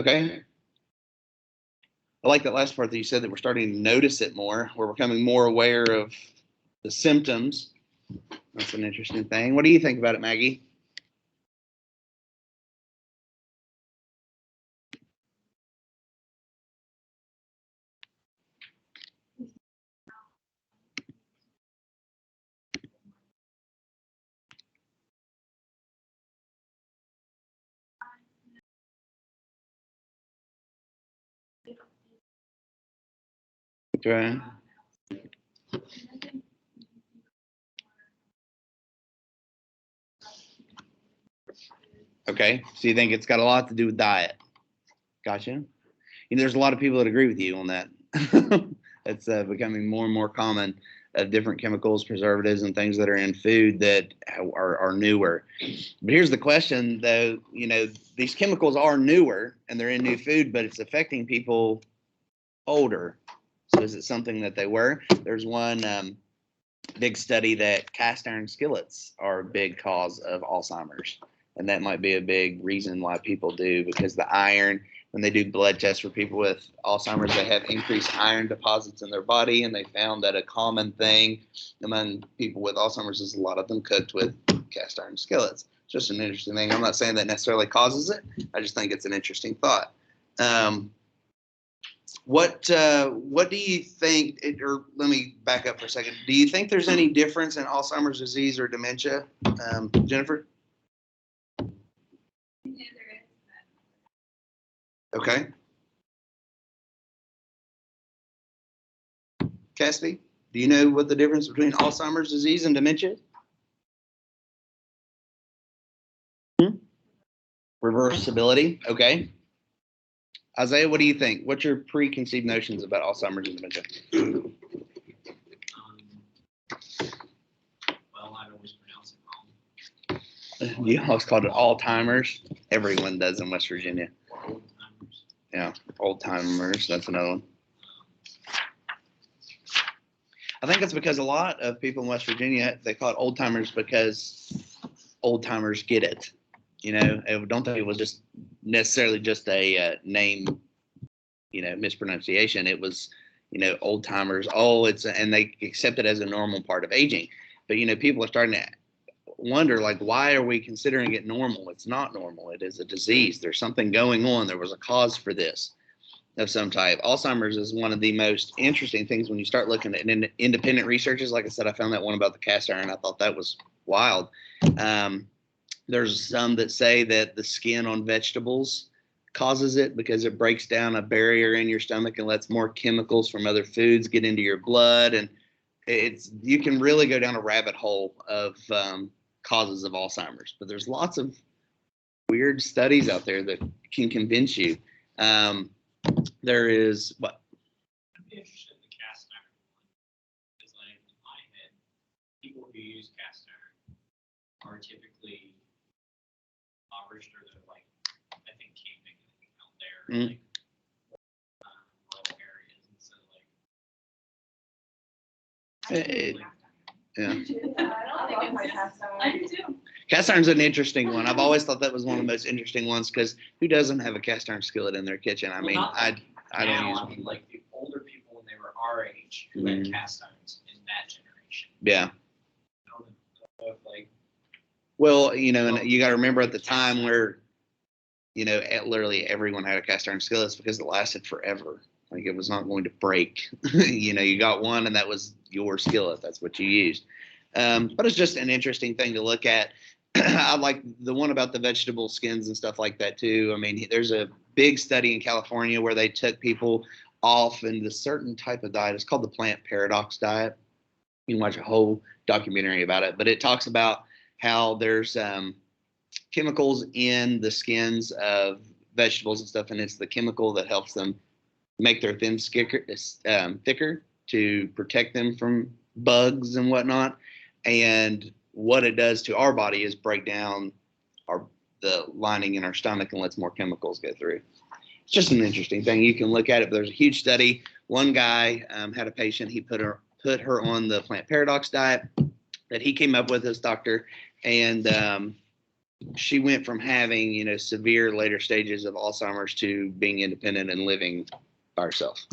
Okay. I like that last part that you said, that we're starting to notice it more. We're becoming more aware of the symptoms. That's an interesting thing. What do you think about it, Maggie? Okay. Okay. So you think it's got a lot to do with diet? Gotcha. And there's a lot of people that agree with you on that. It's becoming more and more common of different chemicals, preservatives, and things that are in food that are newer. But here's the question, though. These chemicals are newer and they're in new food, but it's affecting people older. So is it something that they were? There's one big study that cast iron skillets are a big cause of Alzheimer's. And that might be a big reason why people do, because the iron, when they do blood tests for people with Alzheimer's, they have increased iron deposits in their body. And they found that a common thing among people with Alzheimer's is a lot of them cooked with cast iron skillets. It's just an interesting thing. I'm not saying that necessarily causes it. I just think it's an interesting thought. What do you think, or let me back up for a second. Do you think there's any difference in Alzheimer's disease or dementia, Jennifer? Yeah, there is. Okay. Cassidy, do you know what the difference between Alzheimer's disease and dementia? Reversibility. Okay. Isaiah, what do you think? What's your preconceived notions about Alzheimer's and dementia? Well, I always pronounce it wrong. You always called it Alzheimer's. Everyone does in West Virginia. Old timers. Yeah, Old-timers. That's another one. I think it's because a lot of people in West Virginia, they call it old-timers because old-timers get it. I don't think it was just necessarily just a name, mispronunciation. It was, old timers. Oh, and they accept it as a normal part of aging. But, people are starting to wonder, like, why are we considering it normal? It's not normal. It is a disease. There's something going on. There was a cause for this of some type. Alzheimer's is one of the most interesting things when you start looking at independent researchers. Like I said, I found that one about the cast iron. I thought that was wild. There's some that say that the skin on vegetables causes it because it breaks down a barrier in your stomach and lets more chemicals from other foods get into your blood. And you can really go down a rabbit hole of causes of Alzheimer's. But there's lots of weird studies out there that can convince you. There is what? I'd be interested in the cast iron one. Because, like, in my head, people who use cast iron are typically impoverished, or they're like, I think, camping out there, like rural areas, and so Yeah. I do too. Cast iron's an interesting one. I've always thought that was one of the most interesting ones because who doesn't have a cast iron skillet in their kitchen? I mean, I don't use one. like the older people when they were our age who had cast irons in that generation. Yeah. I don't know if, like, well, and you got to remember at the time where, literally everyone had a cast iron skillet because it lasted forever. Like, it was not going to break. You got one and that was your skillet. That's what you used. But it's just an interesting thing to look at. I like the one about the vegetable skins and stuff like that too. I mean, there's a big study in California where they took people off in a certain type of diet. It's called the plant paradox diet. You can watch a whole documentary about it, but it talks about how there's chemicals in the skins of vegetables and stuff, and it's the chemical that helps them make their thicker to protect them from bugs and whatnot. And what it does to our body is break down the lining in our stomach and lets more chemicals go through. It's just an interesting thing. You can look at it, but there's a huge study. One guy had a patient. He put her on the plant paradox diet that he came up with, his doctor, and she went from having, you know, severe later stages of Alzheimer's to being independent and living by herself.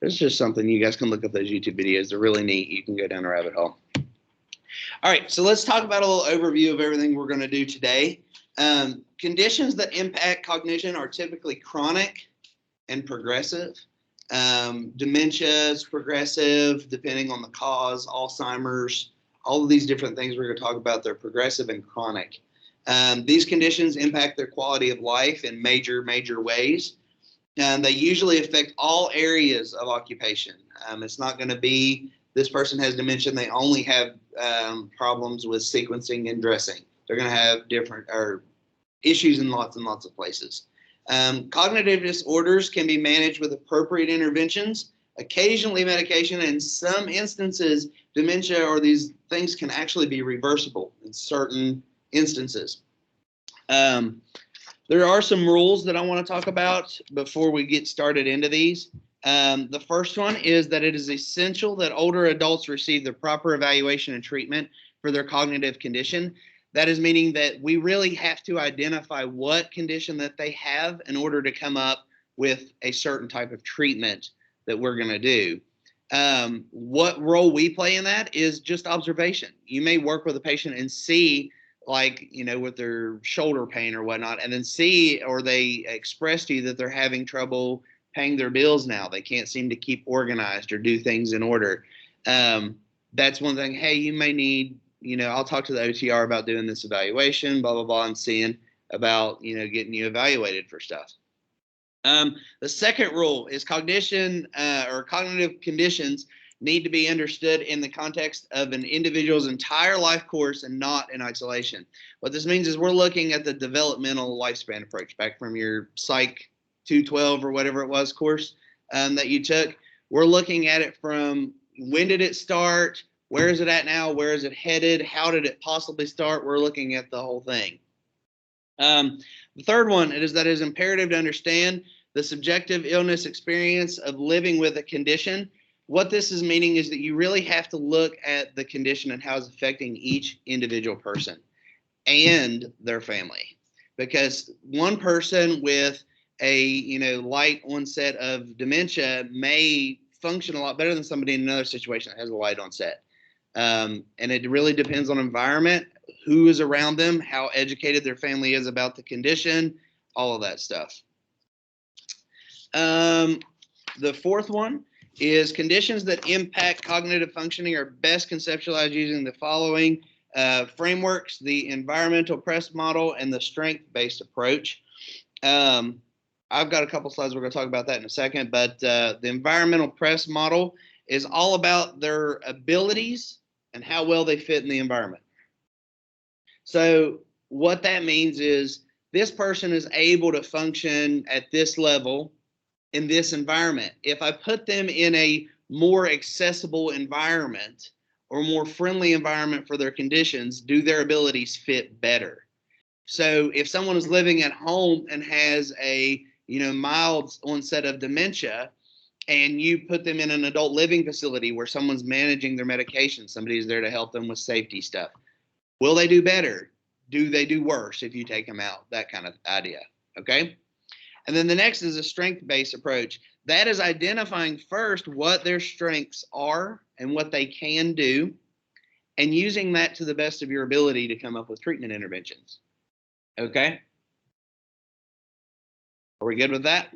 It's just something you guys can look up those YouTube videos. They're really neat. You can go down a rabbit hole. All right, so let's talk about a little overview of everything we're going to do today. Conditions that impact cognition are typically chronic and progressive. Dementia is progressive, depending on the cause. Alzheimer's, all of these different things we're going to talk about, they're progressive and chronic. These conditions impact their quality of life in major ways. They usually affect all areas of occupation. It's not going to be this person has dementia and they only have problems with sequencing and dressing. They're going to have different issues in lots and lots of places. Cognitive disorders can be managed with appropriate interventions, occasionally medication, and in some instances, dementia or these things can actually be reversible in certain instances. There are some rules that I want to talk about before we get started into these. The first one is that it is essential that older adults receive the proper evaluation and treatment for their cognitive condition. That is meaning that we really have to identify what condition that they have in order to come up with a certain type of treatment that we're going to do. What role we play in that is just observation. You may work with a patient and see, like, you know, with their shoulder pain or whatnot, and then see, or they express to you that they're having trouble paying their bills now. They can't seem to keep organized or do things in order. That's one thing. Hey, you may need, you know, I'll talk to the OTR about doing this evaluation, blah, blah, blah, and seeing about, you know, getting you evaluated for stuff. The second rule is cognition or cognitive conditions need to be understood in the context of an individual's entire life course and not in isolation. What this means is we're looking at the developmental lifespan approach back from your Psych 212 or whatever it was course that you took. We're looking at it from when did it start? Where is it at now? Where is it headed? How did it possibly start? We're looking at the whole thing. The third one is that it is imperative to understand the subjective illness experience of living with a condition. What this is meaning is that you really have to look at the condition and how it's affecting each individual person and their family. Because one person with a, you know, light onset of dementia may function a lot better than somebody in another situation that has a light onset. And it really depends on environment, who is around them, how educated their family is about the condition, all of that stuff. The fourth one is conditions that impact cognitive functioning are best conceptualized using the following frameworks: the environmental press model and the strength-based approach. I've got a couple slides. We're going to talk about that in a second, but the environmental press model is all about their abilities and how well they fit in the environment. So what that means is this person is able to function at this level in this environment. If I put them in a more accessible environment or more friendly environment for their conditions, do their abilities fit better? So if someone is living at home and has a, you know, mild onset of dementia, and you put them in an adult living facility where someone's managing their medication, somebody's there to help them with safety stuff, will they do better? Do they do worse if you take them out? That kind of idea, okay? And then the next is a strength-based approach. That is identifying first what their strengths are and what they can do, and using that to the best of your ability to come up with treatment interventions. Okay? Are we good with that?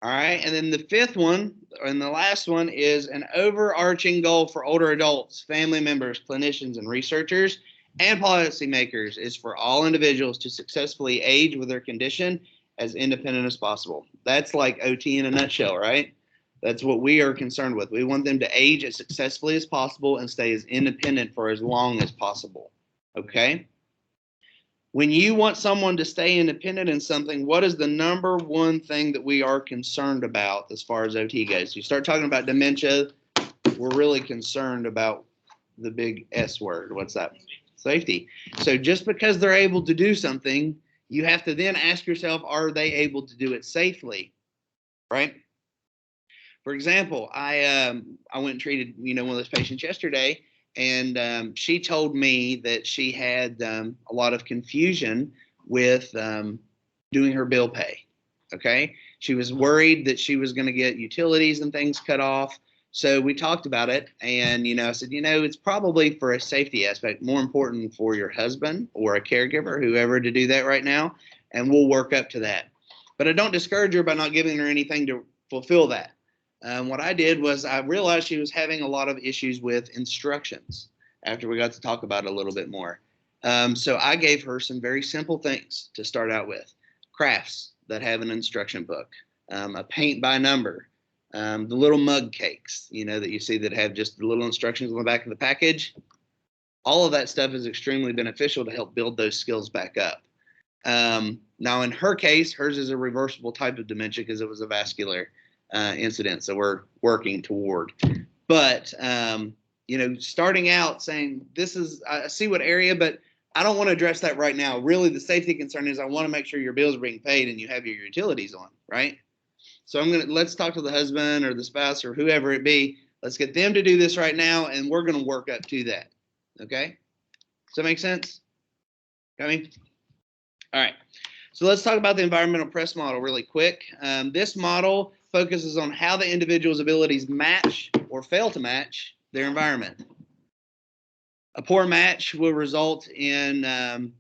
All right, and then the fifth one, and the last one, is an overarching goal for older adults, family members, clinicians, and researchers, and policymakers is for all individuals to successfully age with their condition as independent as possible. That's like OT in a nutshell, right? That's what we are concerned with. We want them to age as successfully as possible and stay as independent for as long as possible, okay? When you want someone to stay independent in something, what is the number one thing that we are concerned about as far as OT goes? You start talking about dementia, we're really concerned about the big S word. What's that? Safety. So just because they're able to do something, you have to then ask yourself, are they able to do it safely? Right? For example, I went and treated, you know, one of those patients yesterday, And she told me that she had a lot of confusion with doing her bill pay. Okay. She was worried that she was going to get utilities and things cut off. So we talked about it. And, I said, it's probably for a safety aspect more important for your husband or a caregiver, whoever, to do that right now. And we'll work up to that. But I don't discourage her by not giving her anything to fulfill that. What I did was I realized she was having a lot of issues with instructions after we got to talk about it a little bit more. So I gave her some very simple things to start out with. Crafts that have an instruction book, a paint by number, the little mug cakes, that you see that have just the little instructions on the back of the package. All of that stuff is extremely beneficial to help build those skills back up. Now, in her case, hers is a reversible type of dementia because it was a vascular incident. So we're working toward. But, starting out saying, I see what area, but I don't want to address that right now. Really, the safety concern is I want to make sure your bills are being paid and you have your utilities on, right? So let's talk to the husband or the spouse or whoever it be. Let's get them to do this right now, and we're going to work up to that. Okay? Does that make sense? Got me? All right. So let's talk about the environmental press model really quick. This model focuses on how the individual's abilities match or fail to match their environment. A poor match will result in, an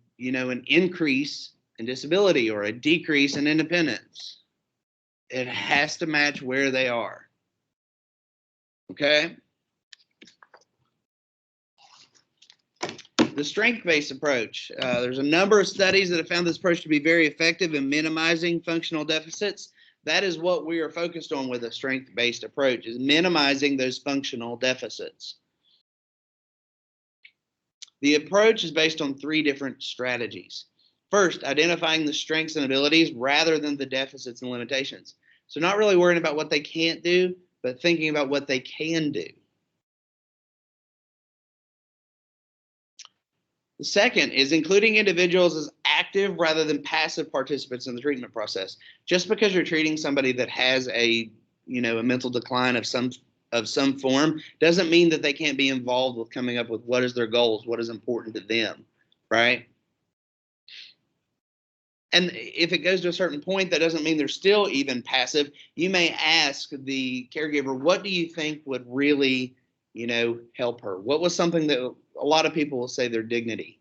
increase in disability or a decrease in independence. It has to match where they are. Okay? The strength-based approach. There's a number of studies that have found this approach to be very effective in minimizing functional deficits. That is what we are focused on with a strength-based approach, is minimizing those functional deficits. The approach is based on 3 different strategies. First, identifying the strengths and abilities rather than the deficits and limitations. So not really worrying about what they can't do, but thinking about what they can do. The second is including individuals as active rather than passive participants in the treatment process. Just because you're treating somebody that has a mental decline of some form doesn't mean that they can't be involved with coming up with what is their goals, what is important to them, right? And if it goes to a certain point, that doesn't mean they're still even passive. You may ask the caregiver, what do you think would really, help her? What was something that a lot of people will say their dignity?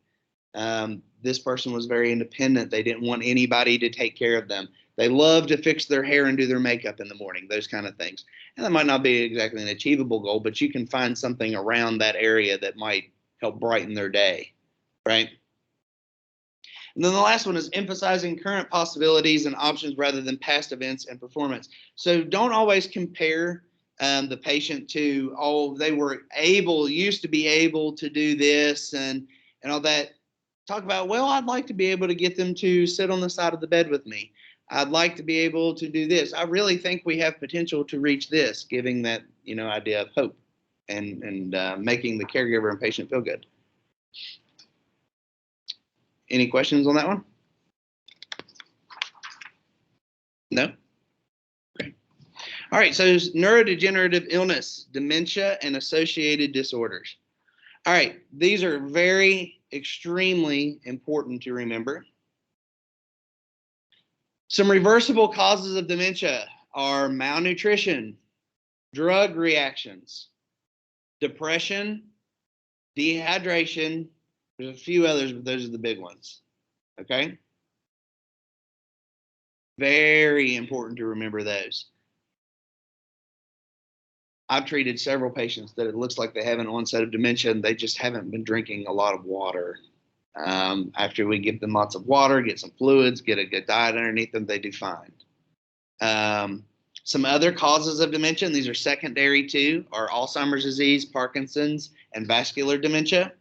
This person was very independent. They didn't want anybody to take care of them. They love to fix their hair and do their makeup in the morning, those kind of things. And that might not be exactly an achievable goal, but you can find something around that area that might help brighten their day, right? And then the last one is emphasizing current possibilities and options rather than past events and performance. So don't always compare the patient to, they used to be able to do this and all that. Talk about, I'd like to be able to get them to sit on the side of the bed with me. I'd like to be able to do this. I really think we have potential to reach this, giving that, idea of hope and making the caregiver and patient feel good. Any questions on that one? No? Okay. All right, so neurodegenerative illness, dementia, and associated disorders. All right, these are extremely important to remember. Some reversible causes of dementia are malnutrition, drug reactions, depression, dehydration. There's a few others, but those are the big ones. Okay? Very important to remember those. I've treated several patients that it looks like they have an onset of dementia and they just haven't been drinking a lot of water. After we give them lots of water, get some fluids, get a good diet underneath them, they do fine. Some other causes of dementia, and these are secondary too, are Alzheimer's disease, Parkinson's, and vascular dementia.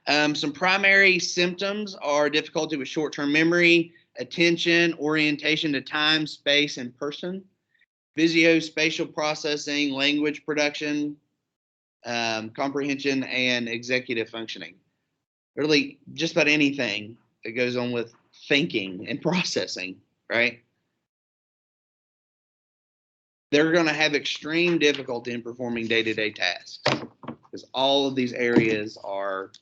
Some primary symptoms are difficulty with short-term memory, attention, orientation to time, space, and person, visuospatial processing, language production, comprehension, and executive functioning. Really, just about anything that goes on with thinking and processing, right? They're going to have extreme difficulty in performing day-to-day tasks. because all of these areas are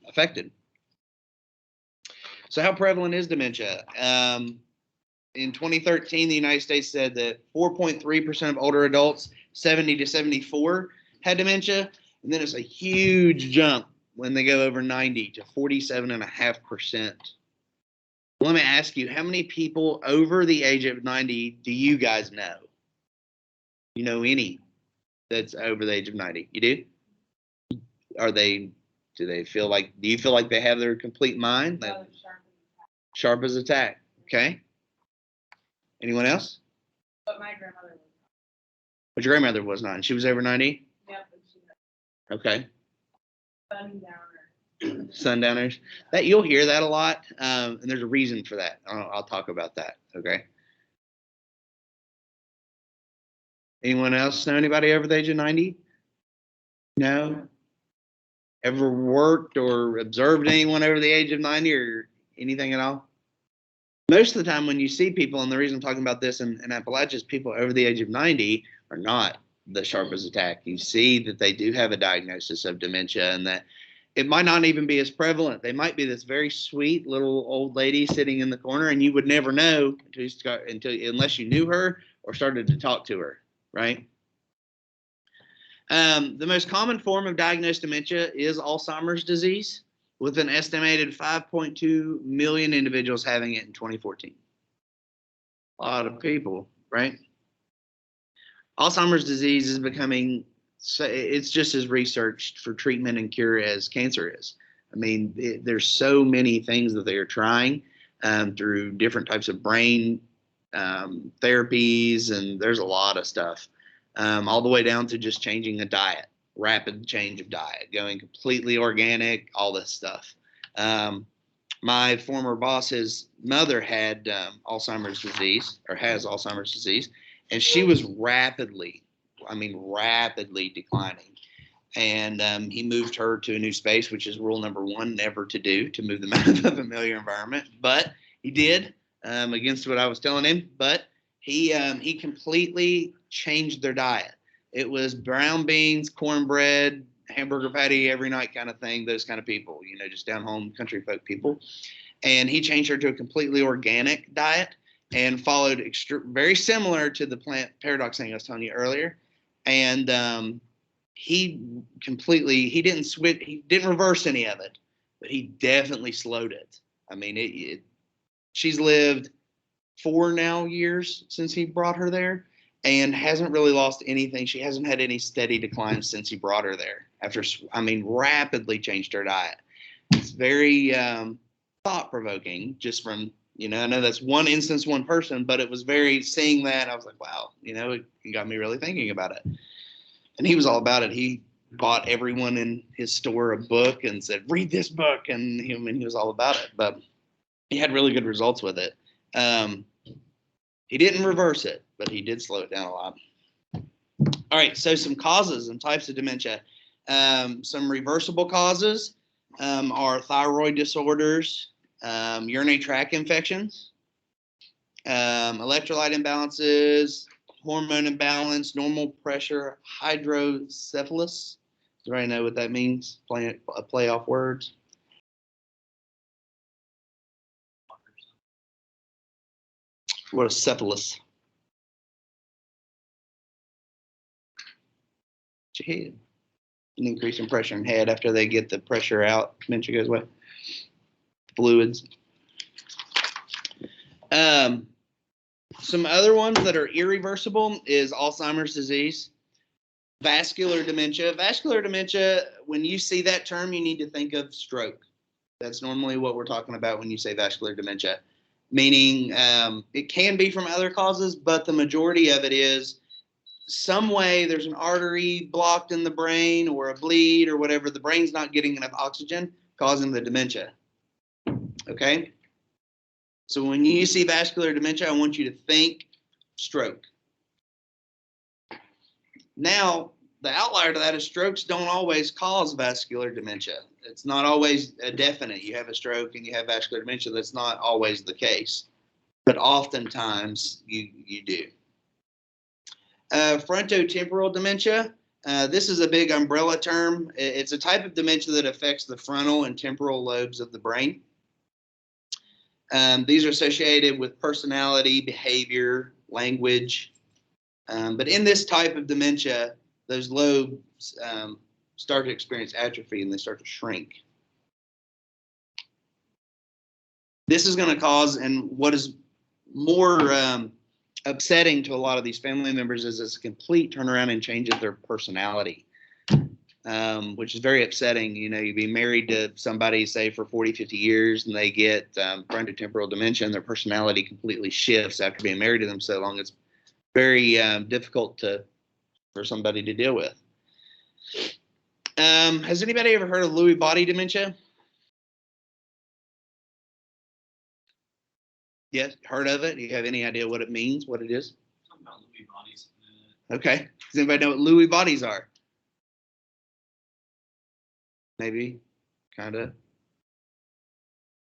affected. So how prevalent is dementia? In 2013, the United States said that 4.3% of older adults 70 to 74 had dementia. And then it's a huge jump when they go over 90 to 47.5%. Let me ask you, how many people over the age of 90 do you guys know? You know any that's over the age of 90? You do? Do you feel like they have their complete mind? Sharp as a tack. Okay. Anyone else? But my grandmother was But your grandmother was not. She was over 90? Yep, and she was Okay. sundowner. Sundowners. That you'll hear that a lot, and there's a reason for that. I'll talk about that. Okay. Anyone else know anybody over the age of 90? No. Ever worked or observed anyone over the age of 90 or anything at all? Most of the time when you see people, and the reason I'm talking about this in Appalachia is people over the age of 90 are not the sharp as a tack. You see that they do have a diagnosis of dementia and that it might not even be as prevalent. They might be this very sweet little old lady sitting in the corner, and you would never know unless you knew her or started to talk to her, right? The most common form of diagnosed dementia is Alzheimer's disease, with an estimated 5.2 million individuals having it in 2014. A lot of people, right? Alzheimer's disease is becoming, it's just as researched for treatment and cure as cancer is. I mean, there's so many things that they are trying through different types of brain therapies, and there's a lot of stuff, all the way down to just changing the diet. Rapid change of diet, going completely organic, all this stuff. My former boss's mother had Alzheimer's disease, or has Alzheimer's disease, and she was rapidly declining. And he moved her to a new space, which is rule number one, never to do, to move them out of the familiar environment. But he did, against what I was telling him. But he completely changed their diet. It was brown beans, cornbread, hamburger patty every night kind of thing, those kind of people, just down home country folk people. And he changed her to a completely organic diet and followed very similar to the plant paradox thing I was telling you earlier. And he didn't switch, he didn't reverse any of it, but he definitely slowed it. I mean, she's lived 4 years now since he brought her there, and hasn't really lost anything. She hasn't had any steady decline since he brought her there rapidly changed her diet. It's very thought-provoking just from, I know that's one instance, one person, but it was seeing that, I was like, wow, it got me really thinking about it. And he was all about it. He bought everyone in his store a book and said, read this book. And he was all about it, but he had really good results with it. He didn't reverse it, but he did slow it down a lot. All right, so some causes and types of dementia. Some reversible causes are thyroid disorders, urinary tract infections, electrolyte imbalances, hormone imbalance, normal pressure, hydrocephalus. Does everybody know what that means? Play off words. What is cephalus? It's your head. An increase in pressure in the head after they get the pressure out. Dementia goes away. Fluids. Some other ones that are irreversible is Alzheimer's disease, vascular dementia. Vascular dementia, when you see that term, you need to think of stroke. That's normally what we're talking about when you say vascular dementia, meaning it can be from other causes, but the majority of it is some way there's an artery blocked in the brain or a bleed or whatever. The brain's not getting enough oxygen, causing the dementia. Okay? So when you see vascular dementia, I want you to think stroke. Now, the outlier to that is strokes don't always cause vascular dementia. It's not always a definite. You have a stroke and you have vascular dementia. That's not always the case. But oftentimes you do. Frontotemporal dementia. This is a big umbrella term. It's a type of dementia that affects the frontal and temporal lobes of the brain. These are associated with personality, behavior, language. But in this type of dementia, those lobes start to experience atrophy and they start to shrink. This is going to cause, and what is more upsetting to a lot of these family members is it's a complete turnaround and change of their personality, which is very upsetting. You know, you'd be married to somebody, say, for 40, 50 years, and they get frontotemporal dementia, and their personality completely shifts after being married to them so long. It's very difficult for somebody to deal with. Has anybody ever heard of Lewy body dementia? Yes, heard of it? Do you have any idea what it means, what it is? Talking about Lewy bodies. Okay. Does anybody know what Lewy bodies are? Maybe, kind of.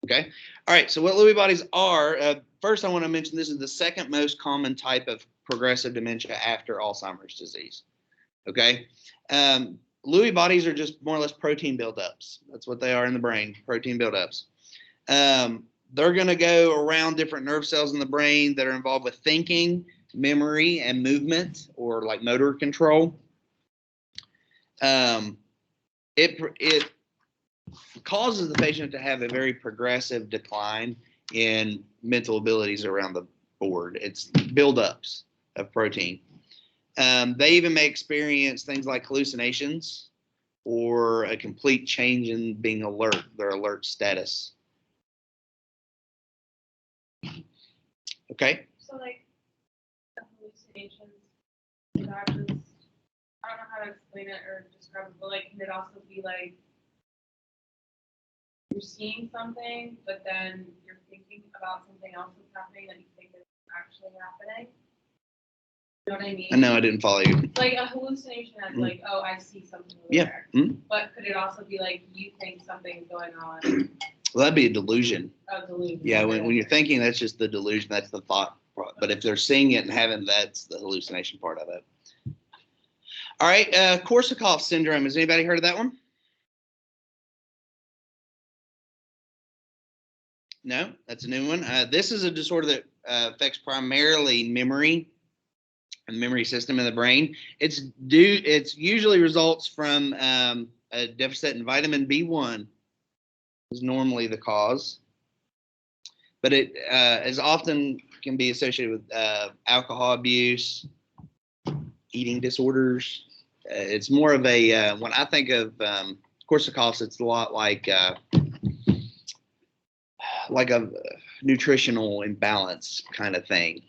Okay. All right. So what Lewy bodies are, first I want to mention this is the second most common type of progressive dementia after Alzheimer's disease. Okay. Lewy bodies are just more or less protein buildups. That's what they are in the brain, protein buildups. They're going to go around different nerve cells in the brain that are involved with thinking, memory, and movement, or like motor control. It causes the patient to have a very progressive decline in mental abilities around the board. It's buildups of protein. They even may experience things like hallucinations or a complete change in being alert, their alert status. Okay. So like the hallucinations, that was, I don't know how to explain it or describe it, but like can it also be like you're seeing something, but then you're thinking about something else that's happening that you think is actually happening? You know what I mean? I know I didn't follow you. Like a hallucination is like, oh, I see something over Yeah. there. Mm. But could it also be like you think something's going on? Well, that'd be a delusion. Oh, delusion. Yeah, when you're thinking, that's just the delusion. That's the thought. But if they're seeing it and having, that's the hallucination part of it. All right, Korsakoff syndrome. Has anybody heard of that one? No, that's a new one. This is a disorder that affects primarily memory and memory system in the brain. It's usually results from a deficit in vitamin B1 is normally the cause, but it is often can be associated with alcohol abuse, eating disorders. It's more of a when I think of Korsakoff's, it's a lot like a nutritional imbalance kind of thing.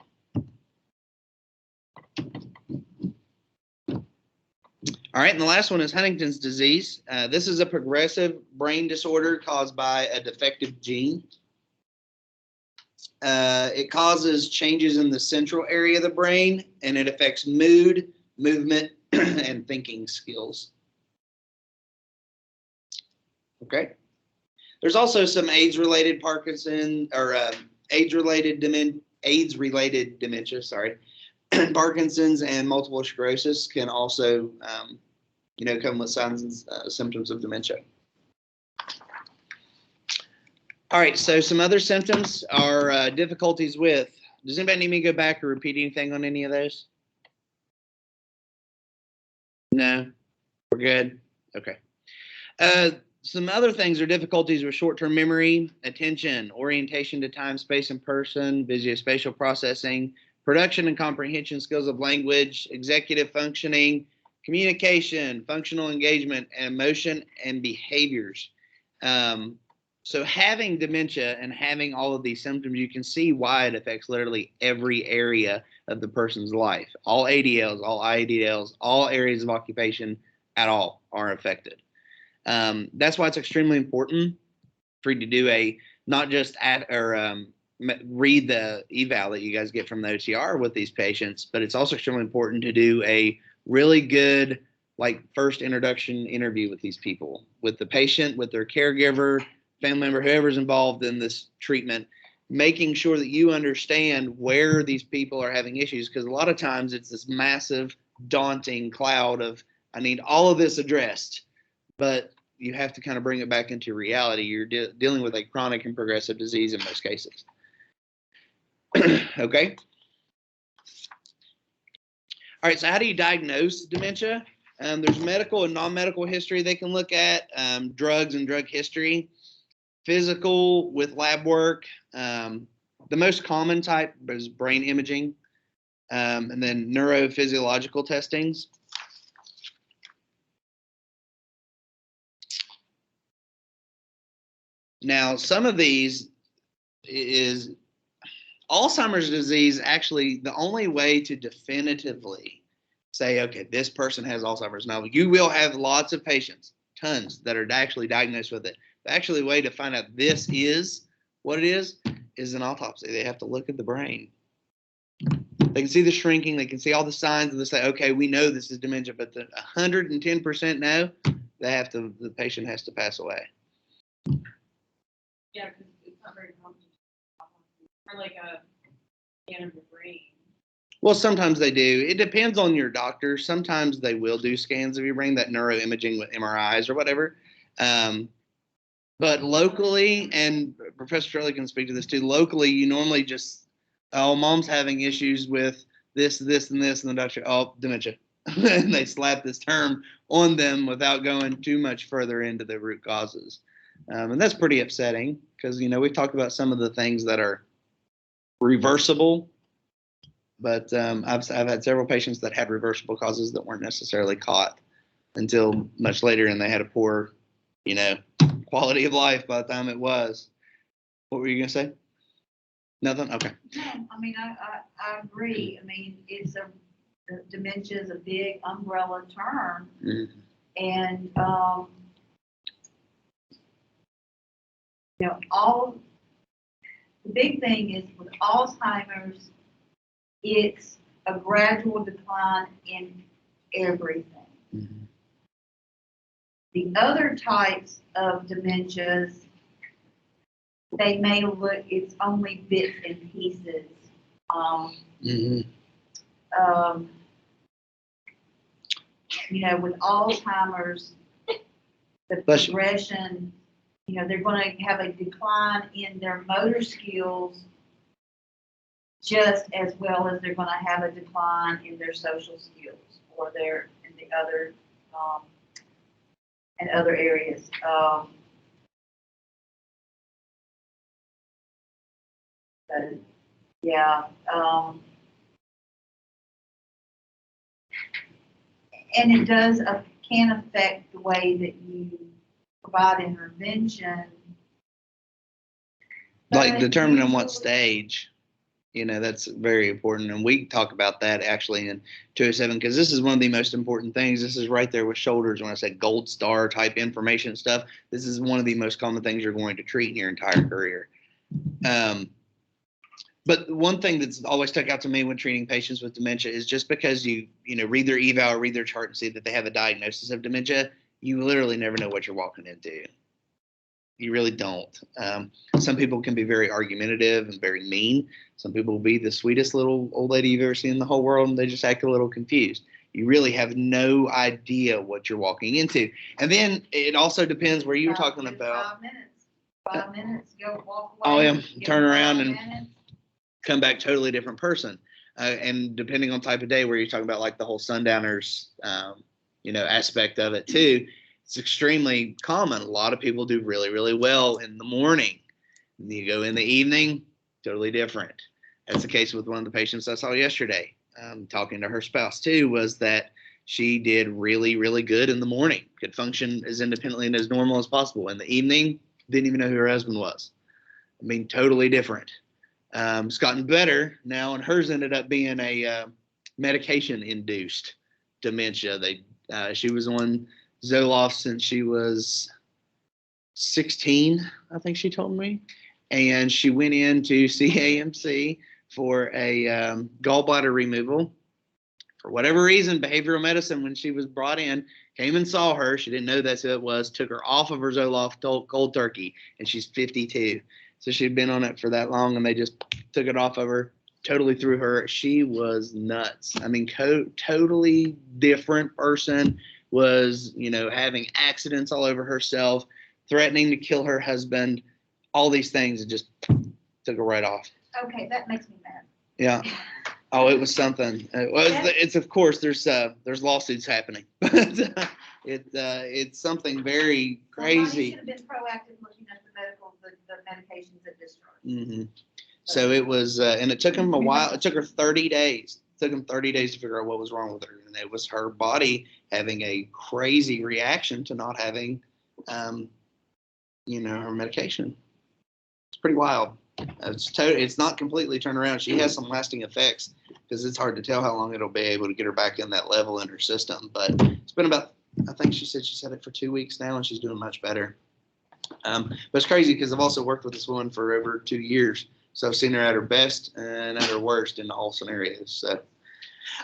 All right, and the last one is Huntington's disease. This is a progressive brain disorder caused by a defective gene. It causes changes in the central area of the brain, and it affects mood, movement, and thinking skills. Okay. There's also some AIDS-related Parkinson or AIDS-related dementia. Sorry, Parkinson's and multiple sclerosis can also, come with signs and symptoms of dementia. All right, so some other symptoms are difficulties with. Does anybody need me to go back or repeat anything on any of those? No, we're good. Okay. Some other things are difficulties with short-term memory, attention, orientation to time, space, and person, visuospatial processing, production and comprehension skills of language, executive functioning, communication, functional engagement, and emotion and behaviors. So having dementia and having all of these symptoms, you can see why it affects literally every area of the person's life. All ADLs, all IADLs, all areas of occupation at all are affected. That's why it's extremely important for you to do not just read the eval that you guys get from the OTR with these patients, but it's also extremely important to do a really good first introduction interview with these people, with the patient, with their caregiver, family member, whoever's involved in this treatment, making sure that you understand where these people are having issues, because a lot of times it's this massive, daunting cloud of I need all of this addressed. But you have to kind of bring it back into reality. You're dealing with a chronic and progressive disease in most cases. Okay. All right. So how do you diagnose dementia? There's medical and non-medical history they can look at, drugs and drug history, physical with lab work. The most common type is brain imaging, and then neurophysiological testings. Now, some of these is Alzheimer's disease. Actually, the only way to definitively say, okay, this person has Alzheimer's. Now, you will have lots of patients, tons, that are actually diagnosed with it. The actually way to find out this is what it is an autopsy. They have to look at the brain. They can see the shrinking. They can see all the signs, and they say, okay, we know this is dementia. But the 110% no, the patient has to pass away. Yeah, because it's not very common or like a scan of the brain. Well, sometimes they do. It depends on your doctor. Sometimes they will do scans of your brain, that neuroimaging with MRIs or whatever. But locally, and Professor Shirley can speak to this too, locally, you normally just, oh, mom's having issues with this, this, and this, and the doctor, oh, dementia. And they slap this term on them without going too much further into the root causes. And that's pretty upsetting because, we've talked about some of the things that are reversible, but I've had several patients that had reversible causes that weren't necessarily caught until much later, and they had a poor, quality of life by the time it was. What were you going to say? Nothing? Okay. No, I mean, I agree. I mean, dementia is a big umbrella term. Mm-hmm. And, the big thing is with Alzheimer's, it's a gradual decline in everything. Mm-hmm. The other types of dementias, they may look, it's only bits and pieces. With Alzheimer's, the progression, they're going to have a decline in their motor skills just as well as they're going to have a decline in their social skills or in the other and other areas. But yeah, and it can affect the way that you provide intervention. Like determining what stage. That's very important. And we talk about that actually in 207 because this is one of the most important things. This is right there with shoulders. When I say gold star type information stuff, this is one of the most common things you're going to treat in your entire career. But one thing that's always stuck out to me when treating patients with dementia is just because you read their eval or read their chart and see that they have a diagnosis of dementia, you literally never know what you're walking into. You really don't. Some people can be very argumentative and very mean. Some people will be the sweetest little old lady you've ever seen in the whole world, and they just act a little confused. You really have no idea what you're walking into. And then it also depends where you were talking about. 5 minutes, go walk away. Oh, yeah, turn around and come back totally different person. And depending on type of day where you're talking about like the whole sundowners, aspect of it too, it's extremely common. A lot of people do really, really well in the morning. And you go in the evening, totally different. That's the case with one of the patients I saw yesterday. Talking to her spouse too, was that she did really, really good in the morning, could function as independently and as normal as possible. In the evening, didn't even know who her husband was. I mean, totally different. It's gotten better now, and hers ended up being a medication-induced dementia. She was on Zoloft since she was 16, I think she told me, and she went in to CAMC for a gallbladder removal. For whatever reason, behavioral medicine, when she was brought in, came and saw her. She didn't know that's who it was, took her off of her Zoloft cold turkey, and she's 52. So she'd been on it for that long, and they just took it off of her, totally threw her. She was nuts. I mean, totally different person, was, having accidents all over herself, threatening to kill her husband, all these things. It just took her right off. Okay, that makes me mad. Yeah. Oh, it was something. It's of course there's lawsuits happening, but it's something very crazy. Somebody should have been proactive looking at the medications at discharge. Mm-hmm. So it was, and it took him a while. It took her 30 days. It took him 30 days to figure out what was wrong with her, and it was her body having a crazy reaction to not having, her medication. It's pretty wild. It's not completely turned around. She has some lasting effects because it's hard to tell how long it'll be able to get her back in that level in her system. But it's been about, I think she's had it for 2 weeks now, and she's doing much better. But it's crazy because I've also worked with this woman for over 2 years. So I've seen her at her best and at her worst in all scenarios. So,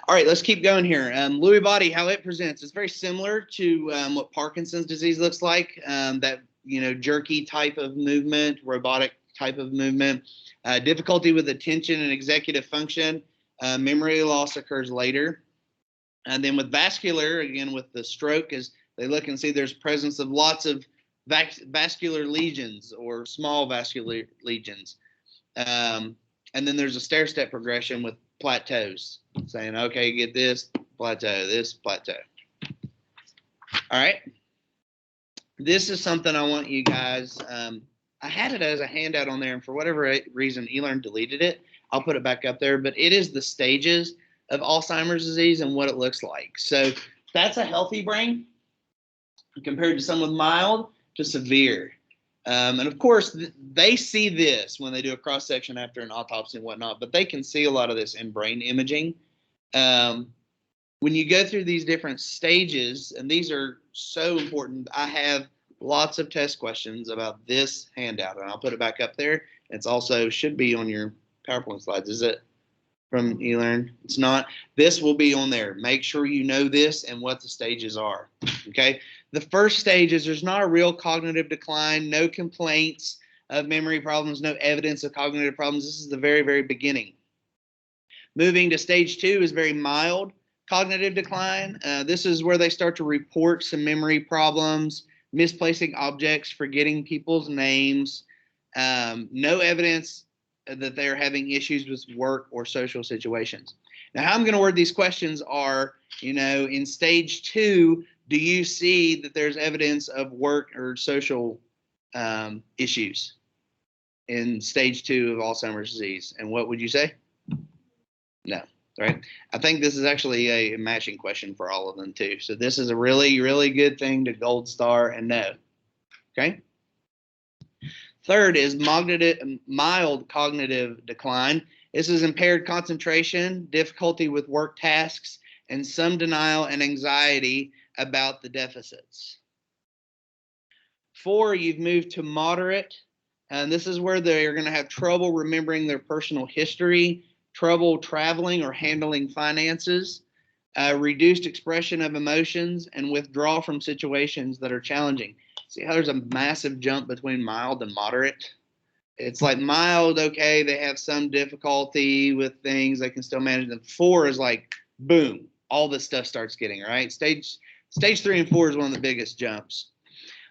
all right, let's keep going here. Lewy body, how it presents, is very similar to what Parkinson's disease looks like. That, jerky type of movement, robotic type of movement, difficulty with attention and executive function. Memory loss occurs later. And then with vascular, again, with the stroke, as they look and see there's presence of lots of vascular lesions or small vascular lesions. And then there's a stair-step progression with plateaus, saying, okay, get this plateau, this plateau. All right. This is something I want you guys, I had it as a handout on there, and for whatever reason, eLearn deleted it. I'll put it back up there, but it is the stages of Alzheimer's disease and what it looks like. So that's a healthy brain compared to some with mild to severe. And of course, they see this when they do a cross section after an autopsy and whatnot, but they can see a lot of this in brain imaging. When you go through these different stages, and these are so important, I have lots of test questions about this handout, and I'll put it back up there. It's also should be on your PowerPoint slides. Is it from eLearn? It's not. This will be on there. Make sure you know this and what the stages are. Okay. The first stage is there's not a real cognitive decline, no complaints of memory problems, no evidence of cognitive problems. This is the very, very beginning. Moving to stage 2 is very mild cognitive decline. This is where they start to report some memory problems, misplacing objects, forgetting people's names, no evidence that they're having issues with work or social situations. Now, how I'm going to word these questions are, in stage 2, do you see that there's evidence of work or social issues in stage 2 of Alzheimer's disease? And what would you say? No, right? I think this is actually a matching question for all of them too. So this is a really, really good thing to gold star and know. Okay. Third is mild cognitive decline. This is impaired concentration, difficulty with work tasks, and some denial and anxiety about the deficits. 4, you've moved to moderate, and this is where they're going to have trouble remembering their personal history, trouble traveling or handling finances, reduced expression of emotions, and withdrawal from situations that are challenging. See how there's a massive jump between mild and moderate? It's like mild, okay, they have some difficulty with things, they can still manage them. 4 is like, boom, all this stuff starts getting, right? Stage 3 and 4 is one of the biggest jumps.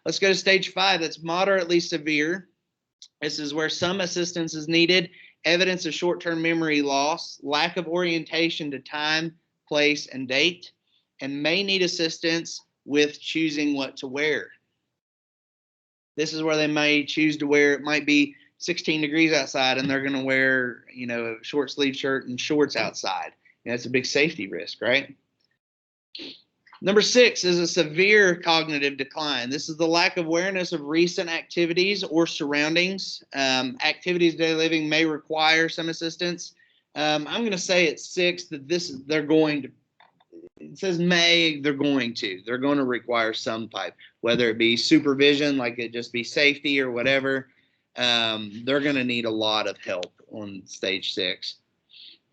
Let's go to stage 5, that's moderately severe. This is where some assistance is needed, evidence of short-term memory loss, lack of orientation to time, place, and date, and may need assistance with choosing what to wear. This is where they may choose to wear, it might be 16 degrees outside and they're going to wear, a short sleeve shirt and shorts outside. That's a big safety risk, right? Number 6 is a severe cognitive decline. This is the lack of awareness of recent activities or surroundings. Activities of daily living may require some assistance. I'm going to say at 6 that they're going to, it says may, they're going to require some type, whether it be supervision, like it just be safety or whatever. They're going to need a lot of help on stage 6.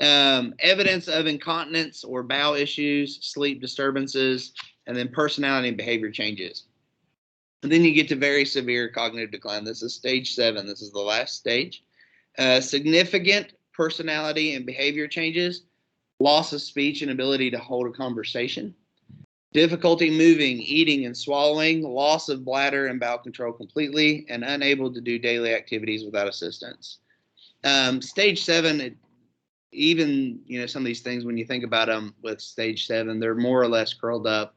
Evidence of incontinence or bowel issues, sleep disturbances, and then personality and behavior changes. And then you get to very severe cognitive decline. This is stage 7. This is the last stage. Significant personality and behavior changes, loss of speech and ability to hold a conversation, difficulty moving, eating, and swallowing, loss of bladder and bowel control completely, and unable to do daily activities without assistance. Stage 7, even, some of these things, when you think about them with stage 7, they're more or less curled up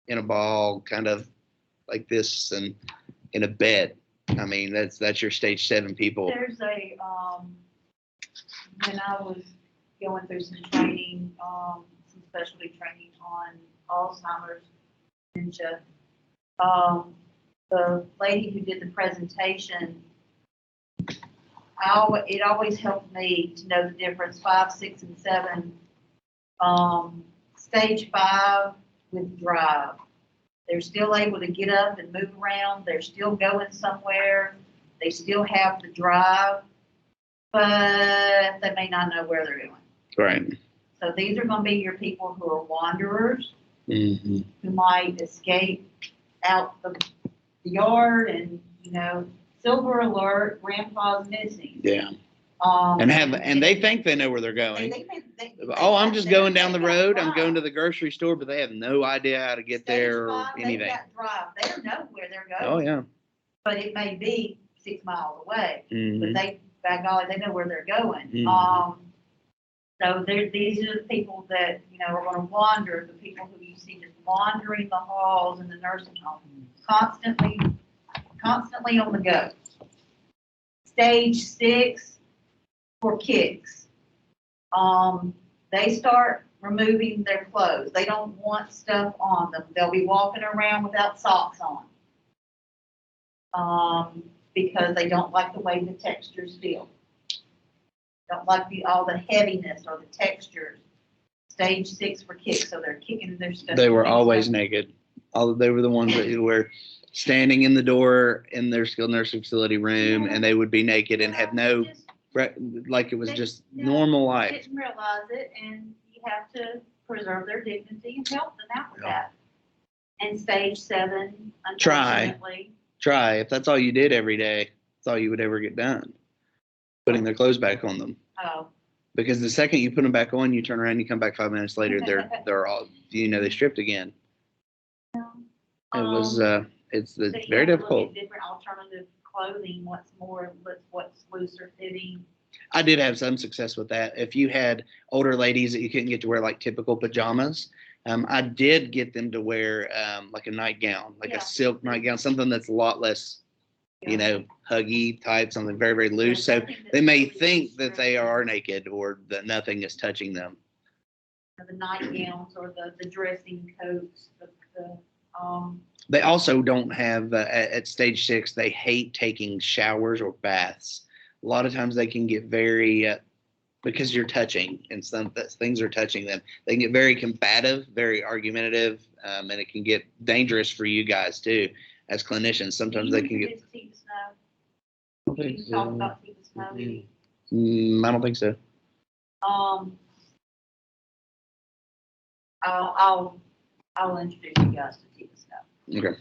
in a ball, kind of like this, and in a bed. I mean, that's your stage 7 people. There's when I was going through some training, some specialty training on Alzheimer's, dementia, the lady who did the presentation, it always helped me to know the difference, 5, 6, and 7. Stage 5 with drive. They're still able to get up and move around. They're still going somewhere. They still have the drive, but they may not know where they're going. Right. So these are going to be your people who are wanderers, Mm-hmm. who might escape out the yard and, silver alert, grandpa's missing. Yeah. And they think they know where they're going. I'm just going down the road. I'm going to the grocery store, but they have no idea how to get there or anything. They've got drive. They don't know where they're going. Oh yeah. But it may be 6 miles away. Mm-hmm. But by golly, they know where they're going. Mm-hmm. So these are the people that, are going to wander, the people who you see just wandering the halls in the nursing home, constantly on the go. Stage 6 for kicks. They start removing their clothes. They don't want stuff on them. They'll be walking around without socks on. Because they don't like the way the textures feel. Don't like all the heaviness or the textures. Stage 6 for kicks, so they're kicking their stuff. They were always naked. They were the ones that were standing in the door in their skilled nursing facility room, and they would be naked and have no, like it was just normal life. Didn't realize it, and you have to preserve their dignity and help them out with that. And stage 7, unfortunately. Try. If that's all you did every day, that's all you would ever get done. Putting their clothes back on them. Oh. Because the second you put them back on, you turn around, you come back 5 minutes later, they're all, they stripped again. It was, it's very difficult. Look at different alternative clothing, what's looser fitting. I did have some success with that. If you had older ladies that you couldn't get to wear like typical pajamas, I did get them to wear like a nightgown, like a silk nightgown, something that's a lot less, huggy type, something very, very loose. So they may think that they are naked or that nothing is touching them. The nightgowns or the dressing coats. They also don't have, at stage 6, they hate taking showers or baths. A lot of times they can get very, because you're touching and things are touching them, they can get very combative, very argumentative, and it can get dangerous for you guys too as clinicians. Sometimes they can get. Talk about Tea Snow. I don't think so. I'll introduce you guys to Tea Snow. Okay.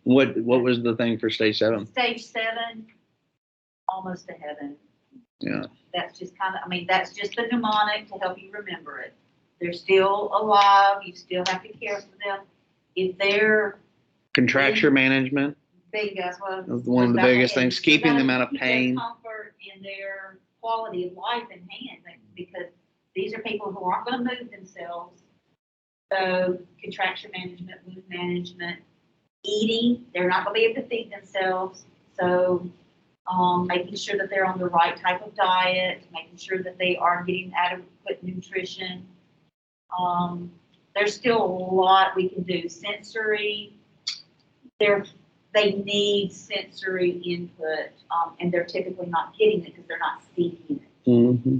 What was the thing for stage 7? Stage 7, almost to heaven. Yeah. That's just that's just the mnemonic to help you remember it. They're still alive. You still have to care for them. If they're contracture management. Big, that's what one of the biggest things. Keeping them out of pain. Their comfort and their quality of life in hand, because these are people who aren't going to move themselves. So contraction management, wound management, eating, they're not going to be able to feed themselves. So making sure that they're on the right type of diet, making sure that they are getting adequate nutrition. There's still a lot we can do. Sensory, they need sensory input, and they're typically not getting it because they're not seeking it. Mm-hmm.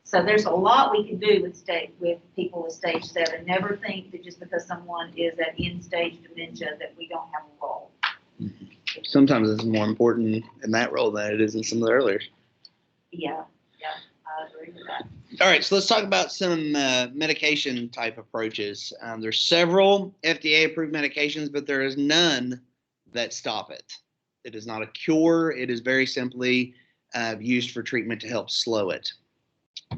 So there's a lot we can do with people with stage 7. Never think that just because someone is at end-stage dementia that we don't have a role. Mm-hmm. Sometimes it's more important in that role than it is in some of the earlier. Yeah, I agree with that. All right, so let's talk about some medication type approaches. There's several FDA-approved medications, but there is none that stop it. It is not a cure. It is very simply used for treatment to help slow it.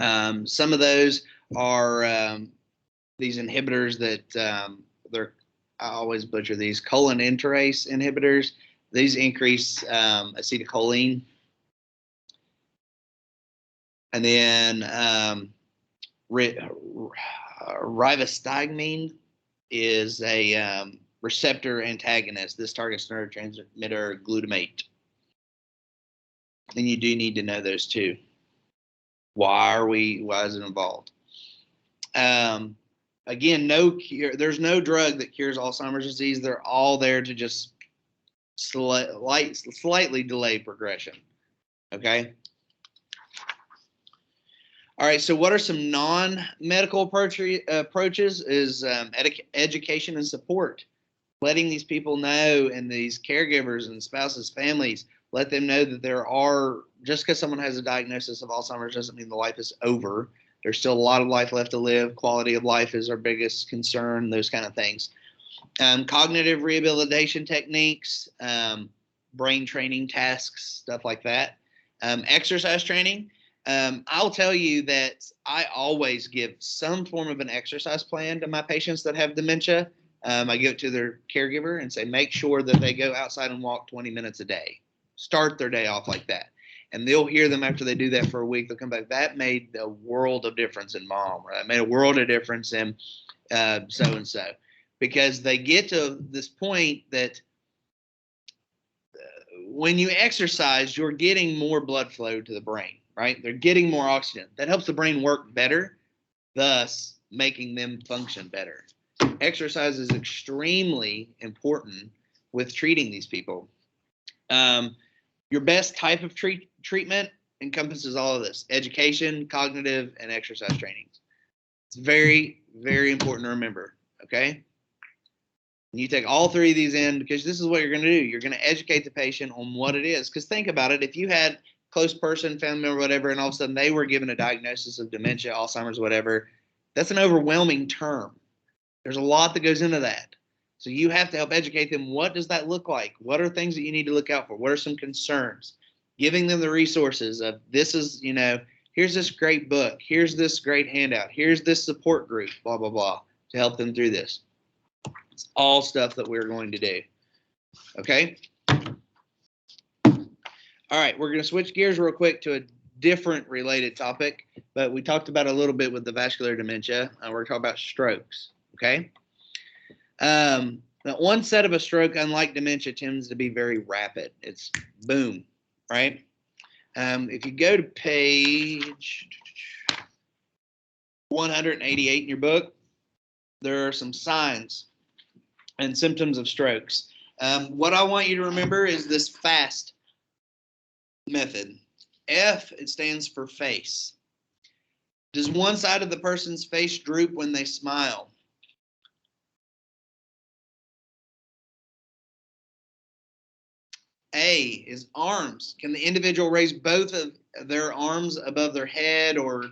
Some of those are these inhibitors that I always butcher these, cholinesterase inhibitors. These increase acetylcholine. And then ribostigmine is a receptor antagonist. This targets neurotransmitter glutamate. And you do need to know those two. Why is it involved? Again, no cure. There's no drug that cures Alzheimer's disease. They're all there to just slightly delay progression. Okay. All right. So, what are some non-medical approaches? Is education and support, letting these people know, and these caregivers and spouses, families, let them know that there are, just because someone has a diagnosis of Alzheimer's doesn't mean the life is over. There's still a lot of life left to live. Quality of life is our biggest concern, those kind of things. Cognitive rehabilitation techniques, brain training tasks, stuff like that. Exercise training. I'll tell you that I always give some form of an exercise plan to my patients that have dementia. I give it to their caregiver and say, make sure that they go outside and walk 20 minutes a day. Start their day off like that. And they'll hear them after they do that for a week. They'll come back. That made a world of difference in mom, right? It made a world of difference in so-and-so. Because they get to this point that when you exercise, you're getting more blood flow to the brain, right? They're getting more oxygen. That helps the brain work better, thus making them function better. Exercise is extremely important with treating these people. Your best type of treatment encompasses all of this: education, cognitive, and exercise trainings. It's very, very important to remember, okay? And you take all three of these in, because this is what you're going to do. You're going to educate the patient on what it is. Because think about it. If you had a close person, family member, whatever, and all of a sudden they were given a diagnosis of dementia, Alzheimer's, whatever, that's an overwhelming term. There's a lot that goes into that. So you have to help educate them. What does that look like? What are things that you need to look out for? What are some concerns? Giving them the resources of, this is, here's this great book. Here's this great handout. Here's this support group, blah, blah, blah, to help them through this. It's all stuff that we're going to do. Okay? All right, we're going to switch gears real quick to a different related topic, but we talked about a little bit with the vascular dementia. We're talking about strokes. Okay? Now, onset of a stroke, unlike dementia, tends to be very rapid. It's boom, right? If you go to page 188 in your book, there are some signs and symptoms of strokes. What I want you to remember is this FAST method. F, it stands for face. Does one side of the person's face droop when they smile? A is arms. Can the individual raise both of their arms above their head? Or a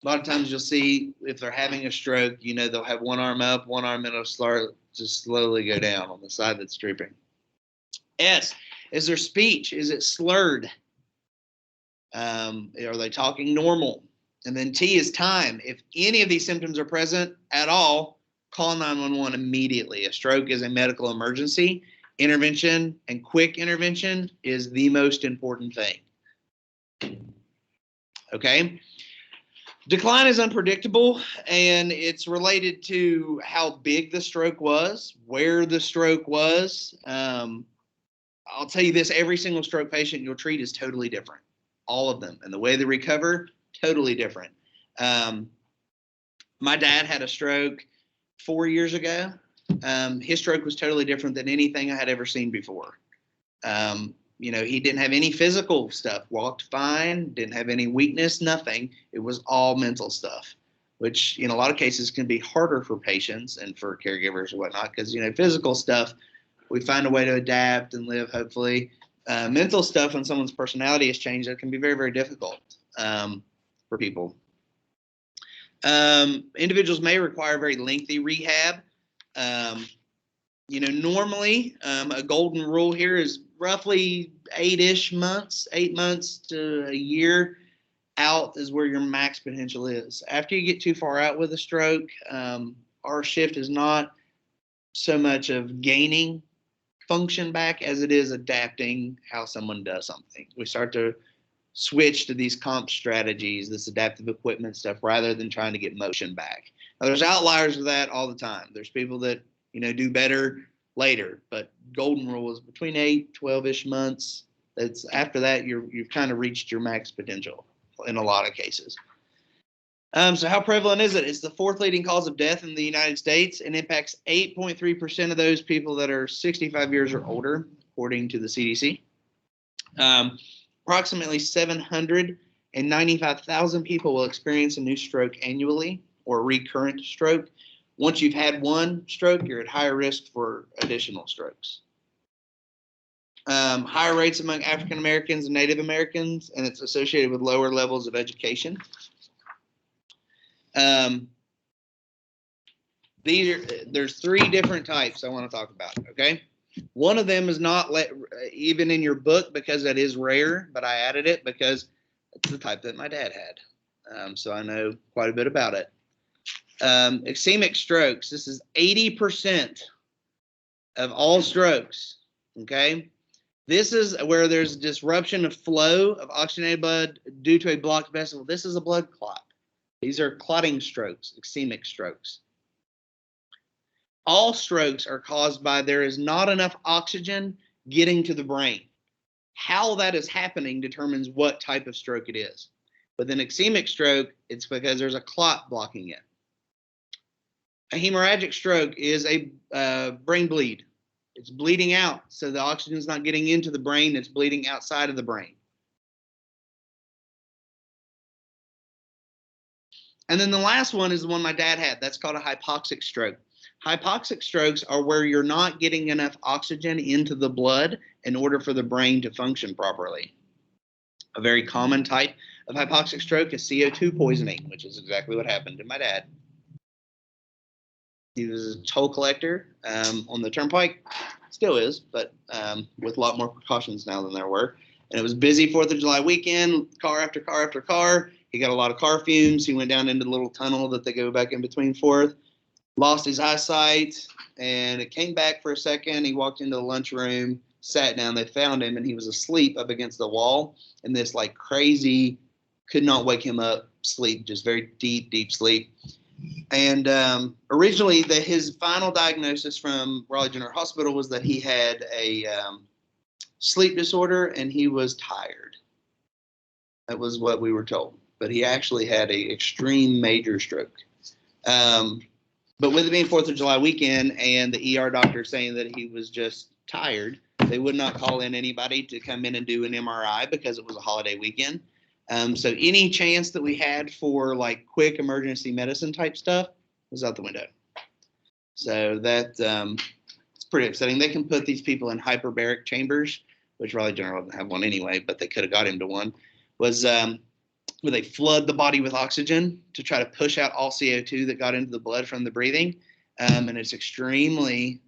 lot of times you'll see, if they're having a stroke, they'll have one arm up, one arm, and it'll start just slowly go down on the side that's drooping. S, is their speech, is it slurred? Are they talking normal? And then T is time. If any of these symptoms are present at all, call 911 immediately. A stroke is a medical emergency. Intervention and quick intervention is the most important thing. Okay? Decline is unpredictable, and it's related to how big the stroke was, where the stroke was. I'll tell you this, every single stroke patient you'll treat is totally different. All of them. And the way they recover, totally different. My dad had a stroke 4 years ago. His stroke was totally different than anything I had ever seen before. He didn't have any physical stuff, walked fine, didn't have any weakness, nothing. It was all mental stuff, which in a lot of cases can be harder for patients and for caregivers or whatnot, because, physical stuff, we find a way to adapt and live, hopefully. Mental stuff, when someone's personality has changed, it can be very, very difficult for people. Individuals may require very lengthy rehab. Normally a golden rule here is roughly 8 months to a year. out is where your max potential is. After you get too far out with a stroke, our shift is not so much of gaining function back as it is adapting how someone does something. We start to switch to these comp strategies, this adaptive equipment stuff, rather than trying to get motion back. Now, there's outliers of that all the time. There's people that, do better later, but golden rule is between 8, 12-ish months. It's after that, you've kind of reached your max potential in a lot of cases. So how prevalent is it? It's the 4th leading cause of death in the United States and impacts 8.3% of those people that are 65 years or older, according to the CDC. Approximately 795,000 people will experience a new stroke annually or recurrent stroke. Once you've had one stroke, you're at higher risk for additional strokes. Higher rates among African Americans and Native Americans, and it's associated with lower levels of education. There's 3 different types I want to talk about, okay? One of them is not even in your book because that is rare, but I added it because it's the type that my dad had. So I know quite a bit about it. Ischemic strokes. This is 80% of all strokes, okay? This is where there's disruption of flow of oxygenated blood due to a blocked vessel. This is a blood clot. These are clotting strokes, ischemic strokes. All strokes are caused by there is not enough oxygen getting to the brain. How that is happening determines what type of stroke it is. With an ischemic stroke, it's because there's a clot blocking it. A hemorrhagic stroke is a brain bleed. It's bleeding out, so the oxygen is not getting into the brain, it's bleeding outside of the brain. And then the last one is the one my dad had. That's called a hypoxic stroke. Hypoxic strokes are where you're not getting enough oxygen into the blood in order for the brain to function properly. A very common type of hypoxic stroke is CO2 poisoning, which is exactly what happened to my dad. He was a toll collector on the turnpike, still is, but with a lot more precautions now than there were. And it was busy 4th of July weekend, car after car after car. He got a lot of car fumes. He went down into the little tunnel that they go back in between 4th. Lost his eyesight, and it came back for a second. He walked into the lunchroom, sat down. They found him, and he was asleep up against the wall in this like crazy, could not wake him up sleep, just very deep, deep sleep. And originally, his final diagnosis from Raleigh General Hospital was that he had a sleep disorder and he was tired. That was what we were told. But he actually had an extreme major stroke. But with it being 4th of July weekend and the ER doctor saying that he was just tired, they would not call in anybody to come in and do an MRI because it was a holiday weekend. So any chance that we had for like quick emergency medicine type stuff was out the window. So that it's pretty upsetting. They can put these people in hyperbaric chambers, which Raleigh General doesn't have one anyway, but they could have got him to one. Was where they flood the body with oxygen to try to push out all CO2 that got into the blood from the breathing. And it's extremely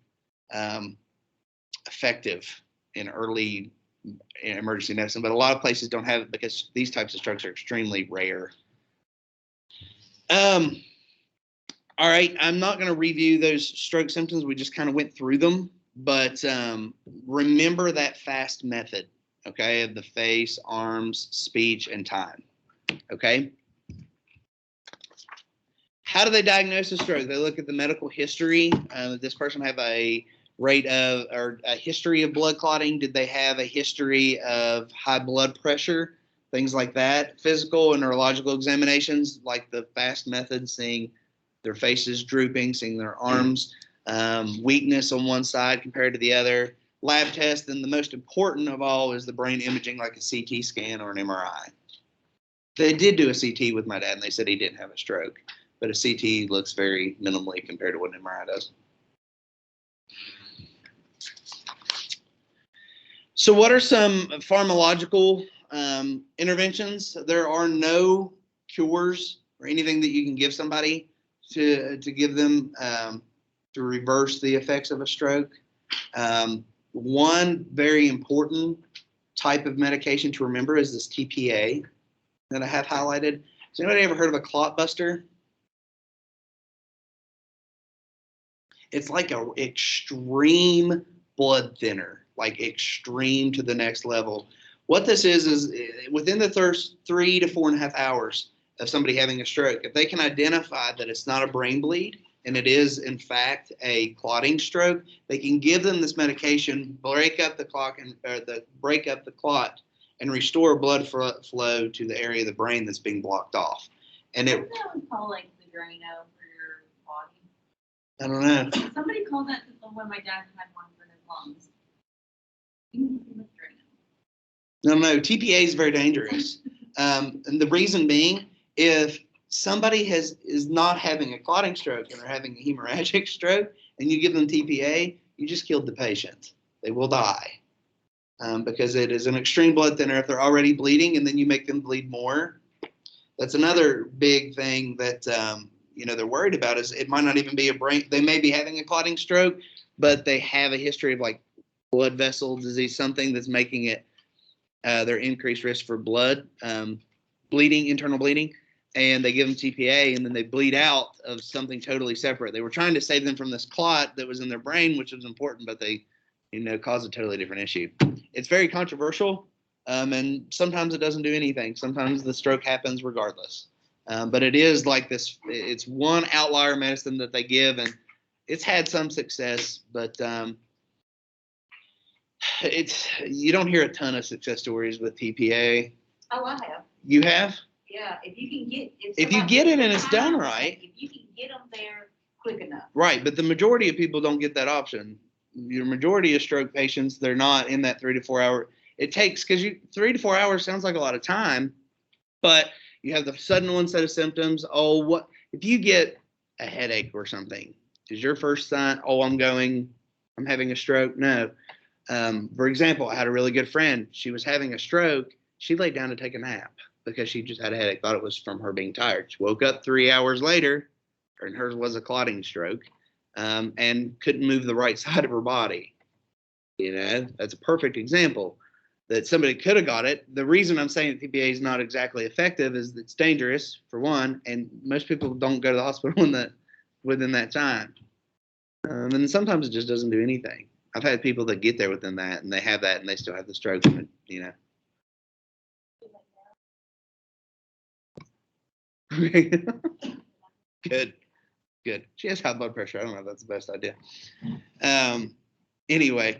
effective in early emergency medicine, but a lot of places don't have it because these types of strokes are extremely rare. All right, I'm not going to review those stroke symptoms. We just kind of went through them, but remember that FAST method, okay, of the face, arms, speech, and time. Okay. How do they diagnose a stroke? They look at the medical history. Did this person have a rate of or a history of blood clotting? Did they have a history of high blood pressure? Things like that. Physical and neurological examinations, like the FAST method, seeing their faces drooping, seeing their arms, weakness on one side compared to the other. Lab test, and the most important of all is the brain imaging, like a CT scan or an MRI. They did do a CT with my dad, and they said he didn't have a stroke. But a CT looks very minimally compared to what an MRI does. So what are some pharmacological interventions? There are no cures or anything that you can give somebody to give them to reverse the effects of a stroke. One very important type of medication to remember is this TPA. that I have highlighted. Has anybody ever heard of a clot buster? It's like a extreme blood thinner, like extreme to the next level. What this is within the first 3 to 4.5 hours of somebody having a stroke, if they can identify that it's not a brain bleed and it is in fact a clotting stroke, they can give them this medication, break up the clot and restore blood flow to the area of the brain that's being blocked off. And it. What's that one called, like the Drano for your body? I don't know. Somebody called that when my dad had one for his lungs. No, TPA is very dangerous. And the reason being, if somebody is not having a clotting stroke and they're having a hemorrhagic stroke, and you give them TPA, you just killed the patient. They will die because it is an extreme blood thinner if they're already bleeding, and then you make them bleed more. That's another big thing that they're worried about is it might not even be a brain. They may be having a clotting stroke, but they have a history of like blood vessel disease, something that's making it their increased risk for blood bleeding, internal bleeding, and they give them TPA, and then they bleed out of something totally separate. They were trying to save them from this clot that was in their brain, which was important, but they, caused a totally different issue. It's very controversial, and sometimes it doesn't do anything. Sometimes the stroke happens regardless. But it is like this. It's one outlier medicine that they give, and it's had some success, but you don't hear a ton of success stories with TPA. Oh, I have. You have? Yeah, if you can get if you get it and it's done right. If you can get them there quick enough. Right, but the majority of people don't get that option. Your majority of stroke patients, they're not in that 3 to 4 hour. It takes, because 3 to 4 hours sounds like a lot of time, but you have the sudden onset of symptoms. Oh, what if you get a headache or something? Is your first sign, I'm having a stroke? No. For example, I had a really good friend. She was having a stroke. She laid down to take a nap because she just had a headache, thought it was from her being tired. She woke up 3 hours later, and hers was a clotting stroke, and couldn't move the right side of her body. That's a perfect example that somebody could have got it. The reason I'm saying that TPA is not exactly effective is it's dangerous, for one, and most people don't go to the hospital within that time. And sometimes it just doesn't do anything. I've had people that get there within that, and they have that, and they still have the stroke. Good. She has high blood pressure. I don't know if that's the best idea. Anyway,